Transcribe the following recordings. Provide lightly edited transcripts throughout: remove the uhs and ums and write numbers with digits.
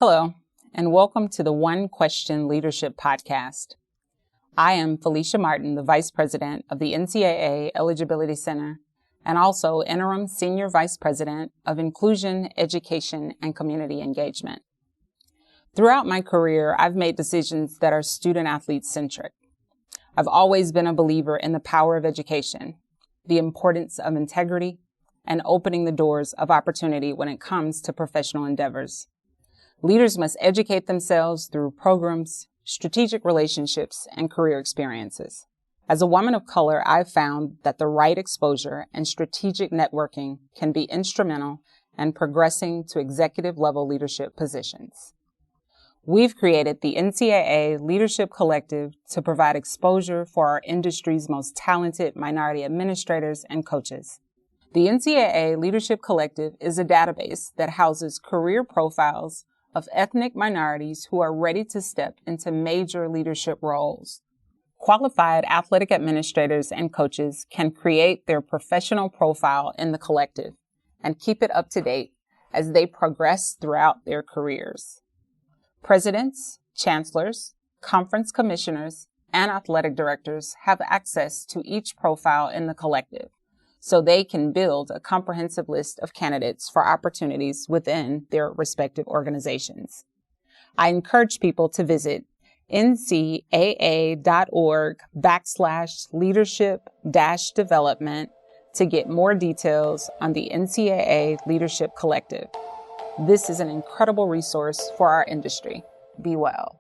Hello, and welcome to the One Question Leadership Podcast. I am Felicia Martin, the Vice President of the NCAA Eligibility Center, and also Interim Senior Vice President of Inclusion, Education, and Community Engagement. Throughout my career, I've made decisions that are student-athlete centric. I've always been a believer in the power of education, the importance of integrity, and opening the doors of opportunity when it comes to professional endeavors. Leaders must educate themselves through programs, strategic relationships, and career experiences. As a woman of color, I've found that the right exposure and strategic networking can be instrumental in progressing to executive-level leadership positions. We've created the NCAA Leadership Collective to provide exposure for our industry's most talented minority administrators and coaches. The NCAA Leadership Collective is a database that houses career profiles of ethnic minorities who are ready to step into major leadership roles. Qualified athletic administrators and coaches can create their professional profile in the collective and keep it up to date as they progress throughout their careers. Presidents, chancellors, conference commissioners, and athletic directors have access to each profile in the collective, so they can build a comprehensive list of candidates for opportunities within their respective organizations. I encourage people to visit ncaa.org/leadership-development to get more details on the NCAA Leadership Collective. This is an incredible resource for our industry. Be well.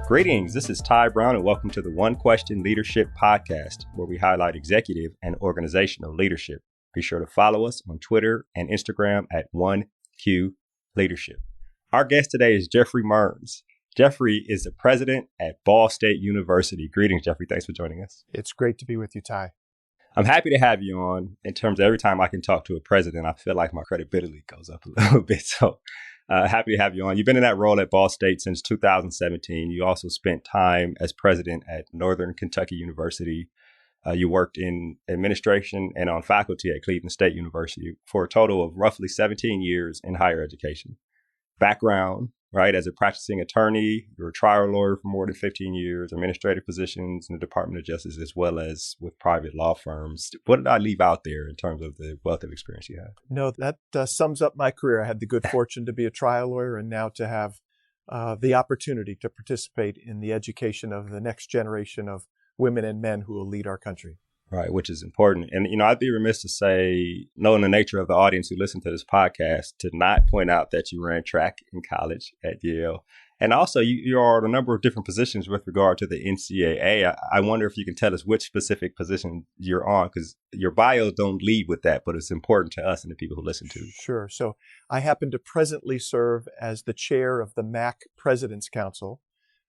Greetings, this is Ty Brown and welcome to the One Question Leadership Podcast, where we highlight executive and organizational leadership. Be sure to follow us on Twitter and Instagram at 1Q Leadership. Our guest today is Geoffrey Mearns. Geoffrey is the president at Ball State University. Greetings, Geoffrey. Thanks for joining us. It's great to be with you, Ty. I'm happy to have you on. In terms of every time I can talk to a president, I feel like my credibility goes up a little bit. So happy to have you on. You've been in that role at Ball State since 2017. You also spent time as president at Northern Kentucky University. You worked in administration and on faculty at Cleveland State University for a total of roughly 17 years in higher education. Background, right, as a practicing attorney, you were a trial lawyer for more than 15 years, administrative positions in the Department of Justice, as well as with private law firms. What did I leave out there in terms of the wealth of experience you have? No, that sums up my career. I had the good fortune to be a trial lawyer and now to have the opportunity to participate in the education of the next generation of women and men who will lead our country. Right, which is important. And, I'd be remiss to say, knowing the nature of the audience who listen to this podcast, to not point out that you ran track in college at Yale. And also, you are in a number of different positions with regard to the NCAA. I wonder if you can tell us which specific position you're on, because your bios don't lead with that, but it's important to us and the people who listen to. Sure. So I happen to presently serve as the chair of the MAC President's Council.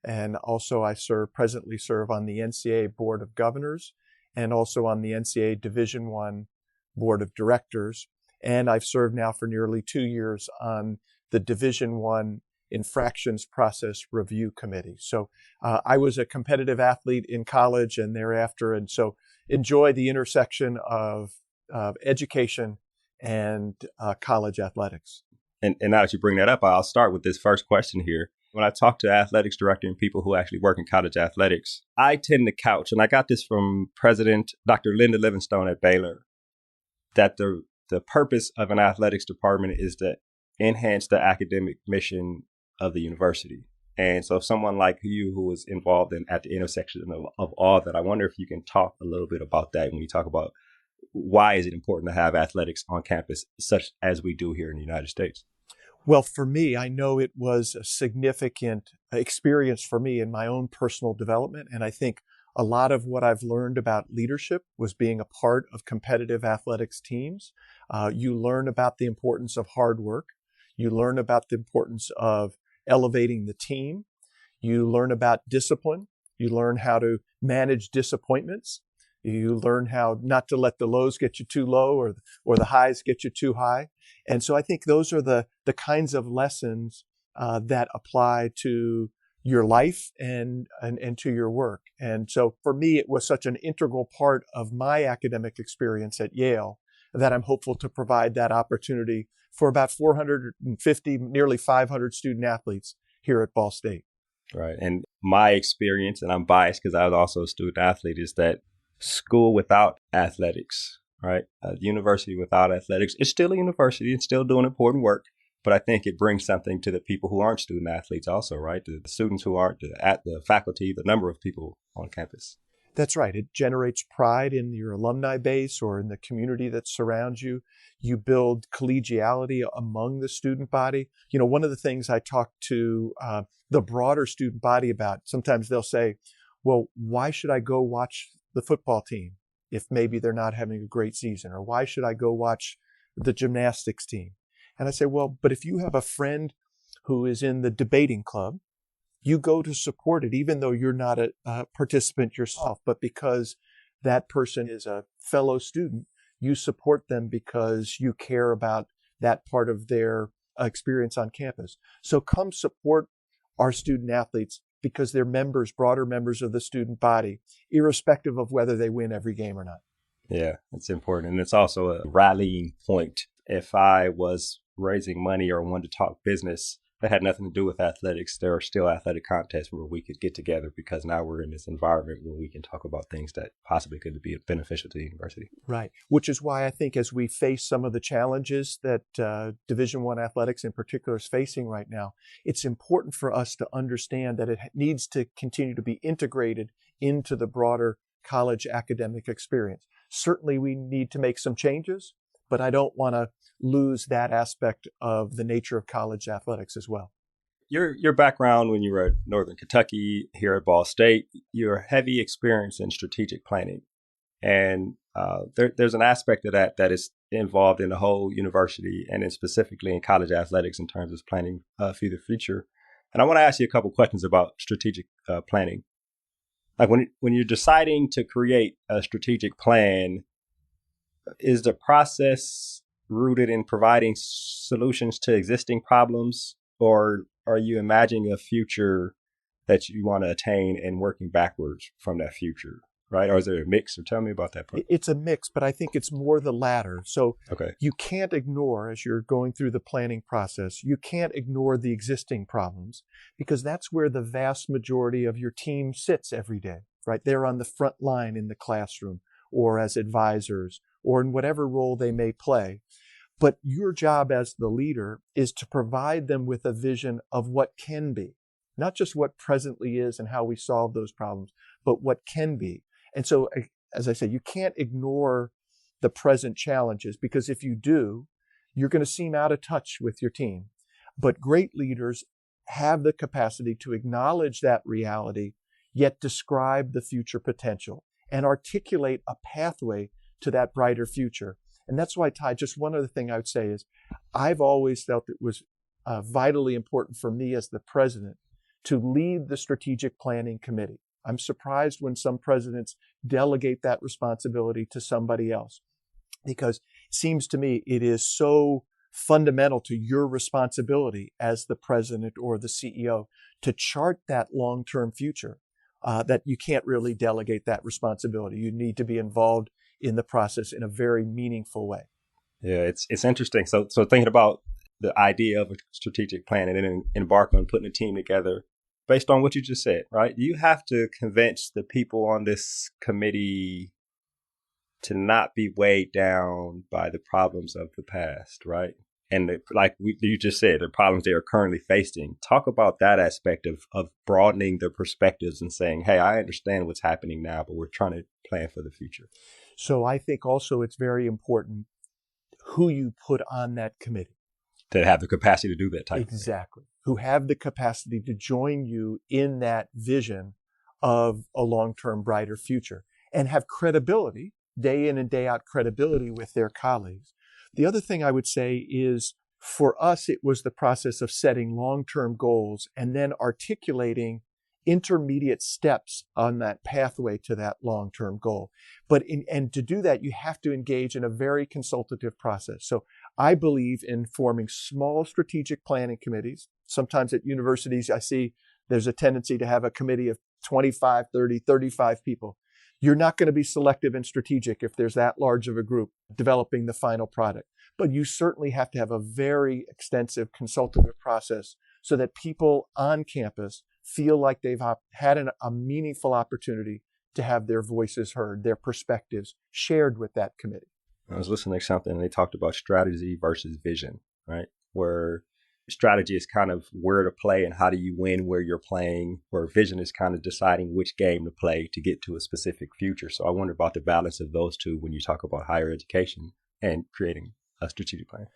And also I presently serve on the NCAA Board of Governors and also on the NCAA Division I Board of Directors. And I've served now for nearly 2 years on the Division I Infractions Process Review Committee. So I was a competitive athlete in college and thereafter, and so enjoy the intersection of education and college athletics. And now that you bring that up, I'll start with this first question here. When I talk to athletics director and people who actually work in college athletics, I tend to couch, and I got this from President Dr. Linda Livingstone at Baylor, that the purpose of an athletics department is to enhance the academic mission of the university. And so someone like you who was involved at the intersection of all that, I wonder if you can talk a little bit about that when you talk about why is it important to have athletics on campus such as we do here in the United States? Well, for me, I know it was a significant experience for me in my own personal development. And I think a lot of what I've learned about leadership was being a part of competitive athletics teams. You learn about the importance of hard work. You learn about the importance of elevating the team. You learn about discipline. You learn how to manage disappointments. You learn how not to let the lows get you too low or the highs get you too high. And so I think those are the kinds of lessons that apply to your life and to your work. And so for me, it was such an integral part of my academic experience at Yale that I'm hopeful to provide that opportunity for about 450, nearly 500 student athletes here at Ball State. Right. And my experience, and I'm biased because I was also a student athlete, is that school without athletics, right? University without athletics is still a university and still doing important work. But I think it brings something to the people who aren't student athletes also, right? The students who aren't, the faculty, the number of people on campus. That's right. It generates pride in your alumni base or in the community that surrounds you. You build collegiality among the student body. You know, one of the things I talk to the broader student body about, sometimes they'll say, well, why should I go watch the football team if maybe they're not having a great season? Or why should I go watch the gymnastics team? And I say, well, but if you have a friend who is in the debating club, you go to support it, even though you're not a participant yourself. But because that person is a fellow student, you support them because you care about that part of their experience on campus. So come support our student athletes because they're members, broader members of the student body, irrespective of whether they win every game or not. Yeah, it's important. And it's also a rallying point. If I was raising money or wanted to talk business that had nothing to do with athletics, there are still athletic contests where we could get together because now we're in this environment where we can talk about things that possibly could be beneficial to the university. Right. Which is why I think as we face some of the challenges that Division I athletics in particular is facing right now, it's important for us to understand that it needs to continue to be integrated into the broader college academic experience. Certainly we need to make some changes, but I don't want to lose that aspect of the nature of college athletics as well. Your background when you were at Northern Kentucky, here at Ball State, your heavy experience in strategic planning. And there's an aspect of that is involved in the whole university and specifically in college athletics in terms of planning for the future. And I want to ask you a couple questions about strategic planning. Like when you're deciding to create a strategic plan, is the process rooted in providing solutions to existing problems, or are you imagining a future that you want to attain and working backwards from that future, right? Or is there a mix? Or tell me about that part. It's a mix, but I think it's more the latter. So okay. You can't ignore, as you're going through the planning process, you can't ignore the existing problems because that's where the vast majority of your team sits every day, right? They're on the front line in the classroom or as advisors or in whatever role they may play. But your job as the leader is to provide them with a vision of what can be, not just what presently is and how we solve those problems, but what can be. And so, as I say, you can't ignore the present challenges because if you do, you're going to seem out of touch with your team. But great leaders have the capacity to acknowledge that reality, yet describe the future potential and articulate a pathway to that brighter future. And that's why, Ty, just one other thing I would say is I've always felt it was vitally important for me as the president to lead the strategic planning committee. I'm surprised when some presidents delegate that responsibility to somebody else because it seems to me it is so fundamental to your responsibility as the president or the CEO to chart that long-term future that you can't really delegate that responsibility. You need to be involved in the process in a very meaningful way. Yeah, it's interesting. So thinking about the idea of a strategic plan and then embark on putting a team together based on what you just said, right? You have to convince the people on this committee to not be weighed down by the problems of the past, right? And you just said, the problems they are currently facing. Talk about that aspect of broadening their perspectives and saying, hey, I understand what's happening now, but we're trying to plan for the future. So I think also it's very important who you put on that committee. To have the capacity to do that type Exactly. Of thing. Who have the capacity to join you in that vision of a long-term brighter future and have credibility, day in and day out credibility with their colleagues. The other thing I would say is for us, it was the process of setting long-term goals and then articulating intermediate steps on that pathway to that long-term goal. And to do that, you have to engage in a very consultative process. So I believe in forming small strategic planning committees. Sometimes at universities, I see there's a tendency to have a committee of 25, 30, 35 people. You're not going to be selective and strategic if there's that large of a group developing the final product. But you certainly have to have a very extensive consultative process so that people on campus feel like they've had a meaningful opportunity to have their voices heard, their perspectives shared with that committee. I was listening to something and they talked about strategy versus vision, right? Where strategy is kind of where to play and how do you win where you're playing, where vision is kind of deciding which game to play to get to a specific future. So I wonder about the balance of those two when you talk about higher education and creating a strategic plan.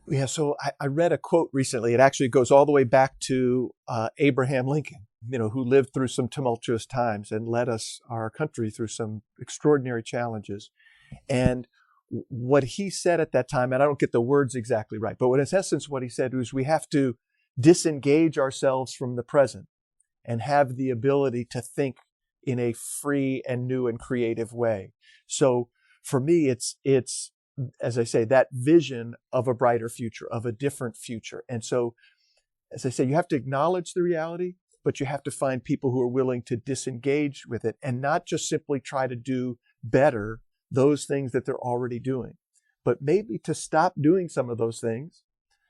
Yeah, so I read a quote recently. It actually goes all the way back to Abraham Lincoln, who lived through some tumultuous times and led our country through some extraordinary challenges. And what he said at that time, and I don't get the words exactly right, but in essence, what he said was we have to disengage ourselves from the present and have the ability to think in a free and new and creative way. So for me, it's as I say, that vision of a brighter future, of a different future. And so, as I say, you have to acknowledge the reality, but you have to find people who are willing to disengage with it and not just simply try to do better those things that they're already doing, but maybe to stop doing some of those things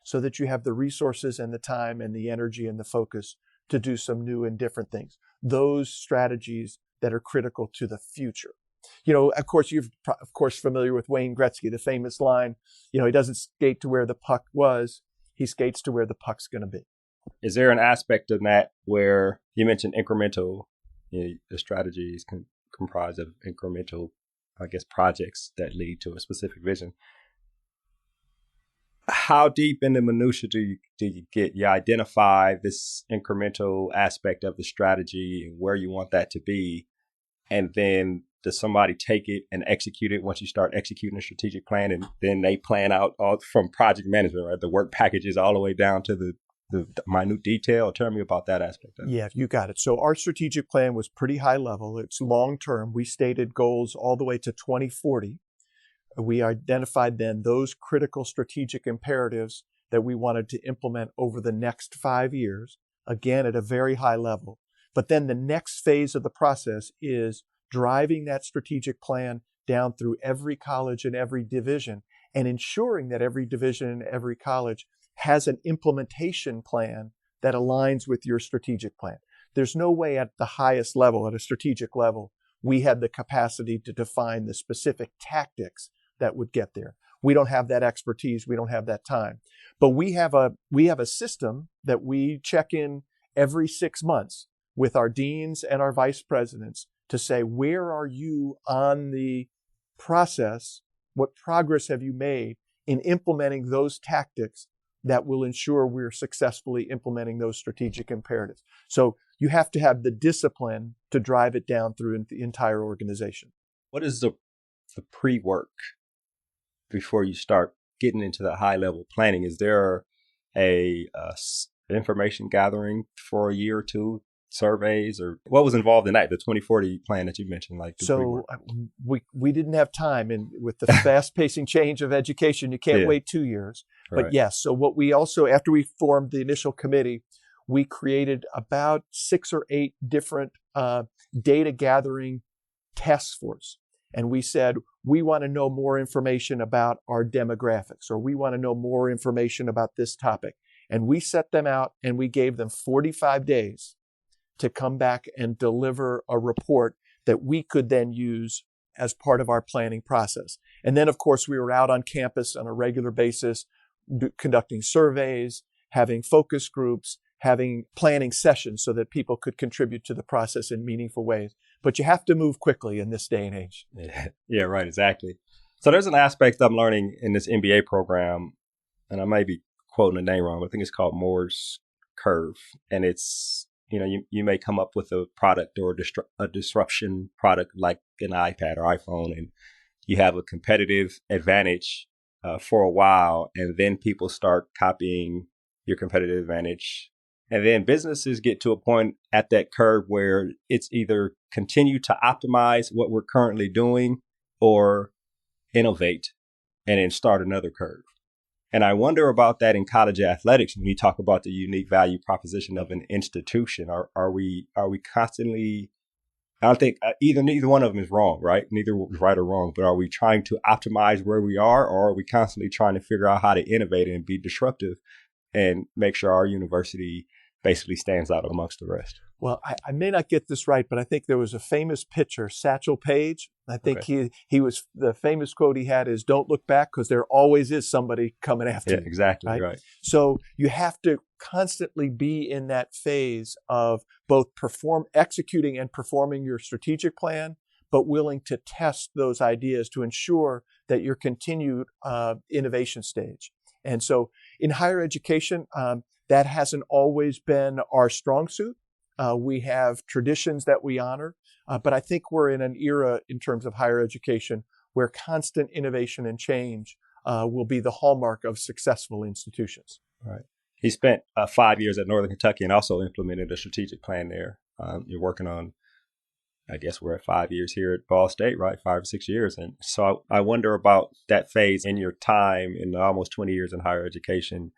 so that you have the resources and the time and the energy and the focus to do some new and different things. Those strategies that are critical to the future. Of course, you're familiar with Wayne Gretzky, the famous line, he doesn't skate to where the puck was, he skates to where the puck's going to be. Is there an aspect of that where you mentioned incremental, the strategy is comprised of incremental, projects that lead to a specific vision? How deep in the minutia do you get? You identify this incremental aspect of the strategy and where you want that to be, and then does somebody take it and execute it once you start executing a strategic plan, and then they plan out all from project management, right? The work packages all the way down to the minute detail. Tell me about that aspect of it. Yeah, you got it. So our strategic plan was pretty high level. It's long term. We stated goals all the way to 2040. We identified then those critical strategic imperatives that we wanted to implement over the next 5 years, again, at a very high level. But then the next phase of the process is driving that strategic plan down through every college and every division and ensuring that every division and every college has an implementation plan that aligns with your strategic plan. There's no way at the highest level, at a strategic level, we had the capacity to define the specific tactics that would get there. We don't have that expertise. We don't have that time. But we have a system that we check in every 6 months with our deans and our vice presidents to say, where are you on the process? What progress have you made in implementing those tactics that will ensure we're successfully implementing those strategic imperatives? So you have to have the discipline to drive it down through the entire organization. What is the pre-work before you start getting into the high level planning? Is there a information gathering for a year or two, surveys, or what was involved in that, the 2040 plan that you mentioned? So we didn't have time, and with the fast pacing change of education, you can't wait 2 years. Right. But yes, so what we also, after we formed the initial committee, we created about 6 or 8 different data gathering task force. And we said, we want to know more information about our demographics, or we want to know more information about this topic. And we set them out and we gave them 45 days to come back and deliver a report that we could then use as part of our planning process. And then, of course, we were out on campus on a regular basis, conducting surveys, having focus groups, having planning sessions so that people could contribute to the process in meaningful ways. But you have to move quickly in this day and age. Yeah, right, exactly. So there's an aspect I'm learning in this MBA program, and I may be quoting the name wrong, but I think it's called Moore's Curve. And it's, you may come up with a product or a disruption product like an iPad or iPhone, and you have a competitive advantage for a while, and then people start copying your competitive advantage. And then businesses get to a point at that curve where it's either continue to optimize what we're currently doing or innovate and then start another curve. And I wonder about that in college athletics when you talk about the unique value proposition of an institution. Are we constantly? I don't think neither one of them is wrong, right? Neither is right or wrong. But are we trying to optimize where we are, or are we constantly trying to figure out how to innovate and be disruptive and make sure our university basically stands out amongst the rest? Well, I may not get this right, but I think there was a famous pitcher, Satchel Paige. I think he was, the famous quote he had is, "Don't look back because there always is somebody coming after you." Exactly right. So you have to constantly be in that phase of both executing and performing your strategic plan, but willing to test those ideas to ensure that your continued innovation stage. And so in higher education, that hasn't always been our strong suit. We have traditions that we honor, but I think we're in an era in terms of higher education where constant innovation and change will be the hallmark of successful institutions. Right. He spent 5 years at Northern Kentucky and also implemented a strategic plan there. You're working on, I guess we're at 5 years here at Ball State, right? 5 or 6 years. And so I wonder about that phase in your time in almost 20 years in higher education.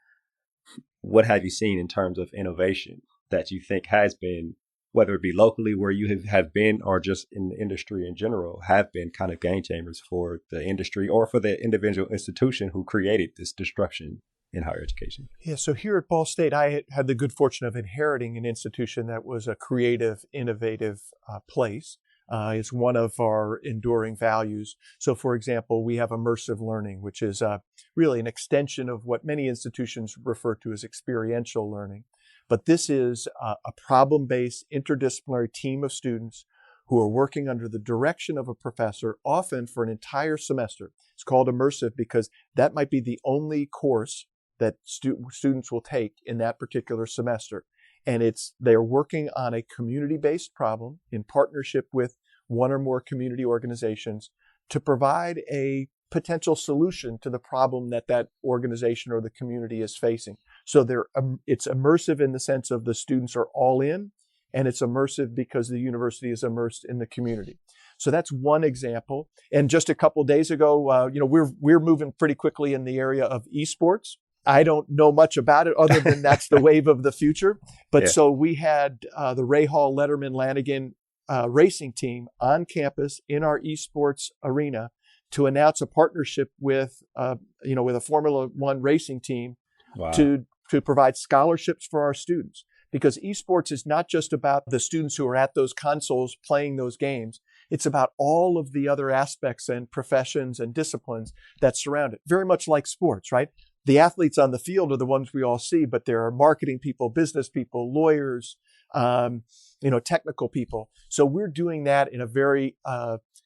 What have you seen in terms of innovation that you think has been, whether it be locally where you have been or just in the industry in general, have been kind of game changers for the industry or for the individual institution who created this disruption in higher education? Yeah, so here at Ball State, I had the good fortune of inheriting an institution that was a creative, innovative place. It's one of our enduring values. So, for example, we have immersive learning, which is really an extension of what many institutions refer to as experiential learning. But this is a problem-based, interdisciplinary team of students who are working under the direction of a professor, often for an entire semester. It's called immersive because that might be the only course that students will take in that particular semester. And they're working on a community-based problem in partnership with one or more community organizations to provide a potential solution to the problem that organization or the community is facing. So it's immersive in the sense of the students are all in, and it's immersive because the university is immersed in the community. So that's one example. And just a couple of days ago, we're moving pretty quickly in the area of esports. I don't know much about it other than that's the wave of the future. But So we had the Ray Hall, Letterman, Lanigan racing team on campus in our esports arena to announce a partnership with a Formula One racing team. Wow. to provide scholarships for our students. Because esports is not just about the students who are at those consoles playing those games. It's about all of the other aspects and professions and disciplines that surround it. Very much like sports, right? The athletes on the field are the ones we all see, but there are marketing people, business people, lawyers, technical people. So we're doing that in a very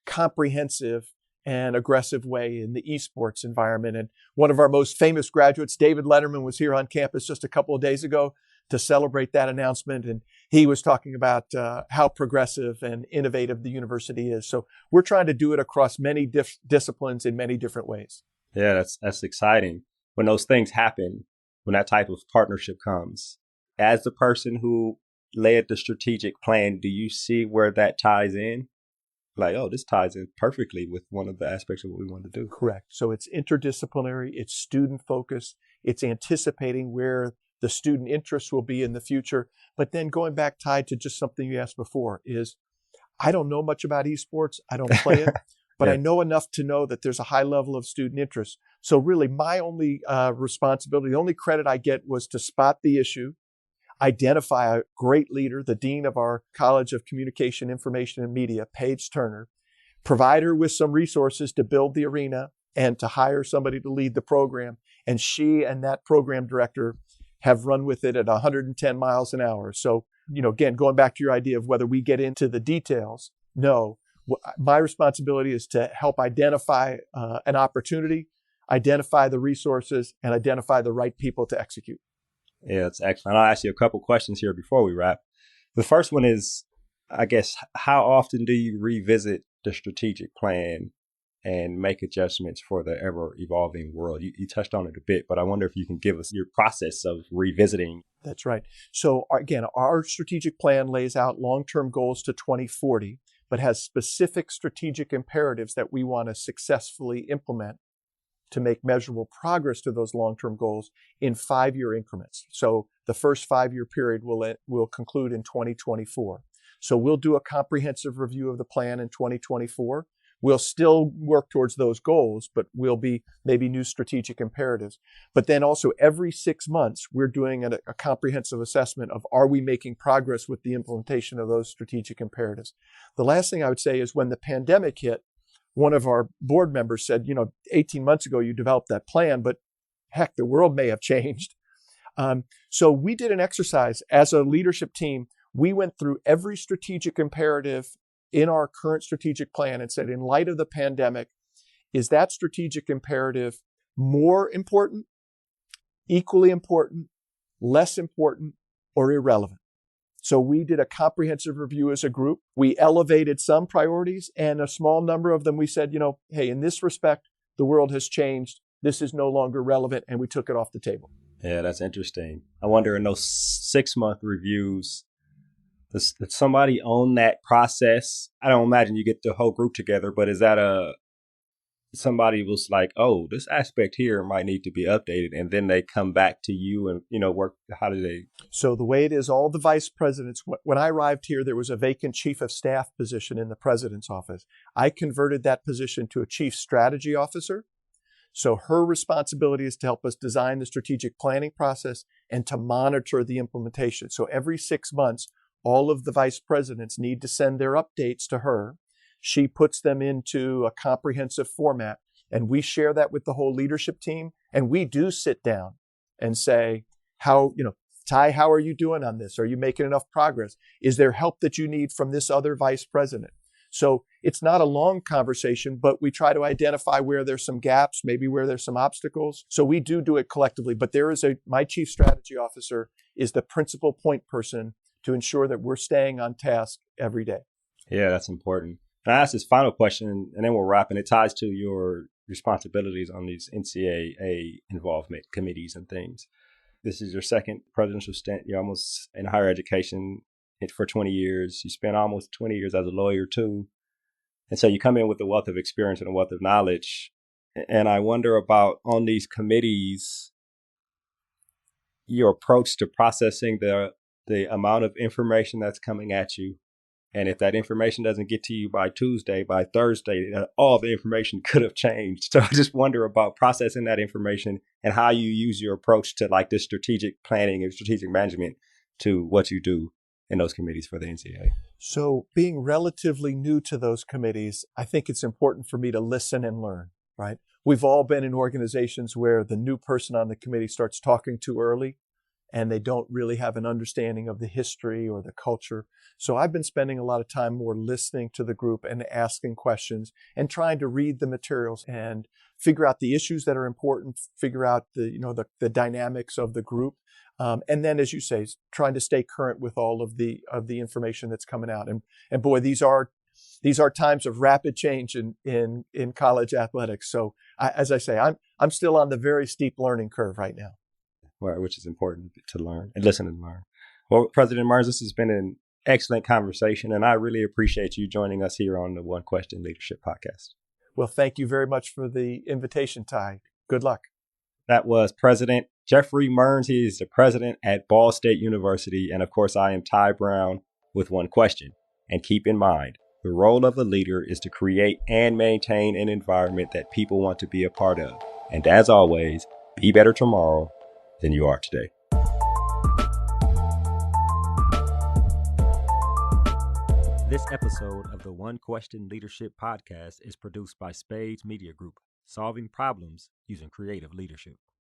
comprehensive and aggressive way in the esports environment. And one of our most famous graduates, David Letterman, was here on campus just a couple of days ago to celebrate that announcement. And he was talking about how progressive and innovative the university is. So we're trying to do it across many disciplines in many different ways. Yeah, that's exciting. When those things happen, when that type of partnership comes, as the person who led the strategic plan, do you see where that ties in? Like, oh, this ties in perfectly with one of the aspects of what we want to do. Correct. So it's interdisciplinary, it's student focused, it's anticipating where the student interests will be in the future. But then going back, tied to just something you asked before, is I don't know much about esports. I don't play it, but I know enough to know that there's a high level of student interest. So really my only responsibility, the only credit I get was to spot the issue, identify a great leader, the dean of our College of Communication, Information, and Media, Paige Turner, provide her with some resources to build the arena and to hire somebody to lead the program. And she and that program director have run with it at 110 miles an hour. So, again, going back to your idea of whether we get into the details, no. My responsibility is to help identify an opportunity, identify the resources, and identify the right people to execute. Yeah, that's excellent. I'll ask you a couple questions here before we wrap. The first one is, I guess, how often do you revisit the strategic plan and make adjustments for the ever-evolving world? You touched on it a bit, but I wonder if you can give us your process of revisiting. That's right. So again, our strategic plan lays out long-term goals to 2040, but has specific strategic imperatives that we want to successfully implement to make measurable progress to those long-term goals in 5-year increments. So the first 5-year period will conclude in 2024. So we'll do a comprehensive review of the plan in 2024. We'll still work towards those goals, but we'll be maybe new strategic imperatives. But then also every 6 months, we're doing a comprehensive assessment of, are we making progress with the implementation of those strategic imperatives? The last thing I would say is, when the pandemic hit, one of our board members said, 18 months ago, you developed that plan, but heck, the world may have changed. So we did an exercise as a leadership team. We went through every strategic imperative in our current strategic plan and said, in light of the pandemic, is that strategic imperative more important, equally important, less important, or irrelevant? So we did a comprehensive review as a group. We elevated some priorities, and a small number of them we said, hey, in this respect, the world has changed. This is no longer relevant, and we took it off the table. Yeah, that's interesting. I wonder, in those 6-month reviews, does somebody own that process? I don't imagine you get the whole group together, but is that somebody was like, oh, this aspect here might need to be updated, and then they come back to you and, work? How do they? So the way it is, all the vice presidents, when I arrived here, there was a vacant chief of staff position in the president's office. I converted that position to a chief strategy officer. So her responsibility is to help us design the strategic planning process and to monitor the implementation. So every 6 months, all of the vice presidents need to send their updates to her. She puts them into a comprehensive format, and we share that with the whole leadership team. And we do sit down and say, Ty, how are you doing on this? Are you making enough progress? Is there help that you need from this other vice president? So it's not a long conversation, but we try to identify where there's some gaps, maybe where there's some obstacles. So we do it collectively. But my chief strategy officer is the principal point person to ensure that we're staying on task every day. Yeah, that's important. And I ask this final question, and then we'll wrap, and it ties to your responsibilities on these NCAA involvement committees and things. This is your second presidential stint. You're almost in higher education for 20 years. You spent almost 20 years as a lawyer too. And so you come in with a wealth of experience and a wealth of knowledge. And I wonder about, on these committees, your approach to processing the amount of information that's coming at you. And if that information doesn't get to you by Tuesday, by Thursday, all the information could have changed. So I just wonder about processing that information and how you use your approach to like this strategic planning and strategic management to what you do in those committees for the NCAA. So being relatively new to those committees, I think it's important for me to listen and learn, right? We've all been in organizations where the new person on the committee starts talking too early, and they don't really have an understanding of the history or the culture. So I've been spending a lot of time more listening to the group and asking questions and trying to read the materials and figure out the issues that are important, figure out the dynamics of the group. And then, as you say, trying to stay current with all of the information that's coming out. And boy, these are times of rapid change in college athletics. So as I say, I'm still on the very steep learning curve right now. Which is important to learn and listen and learn. Well, President Mearns, this has been an excellent conversation, and I really appreciate you joining us here on the One Question Leadership Podcast. Well, thank you very much for the invitation, Ty. Good luck. That was President Geoffrey Mearns. He is the president at Ball State University. And of course, I am Ty Brown with One Question. And keep in mind, the role of a leader is to create and maintain an environment that people want to be a part of. And as always, be better tomorrow than you are today. This episode of the One Question Leadership Podcast is produced by Spades Media Group, solving problems using creative leadership.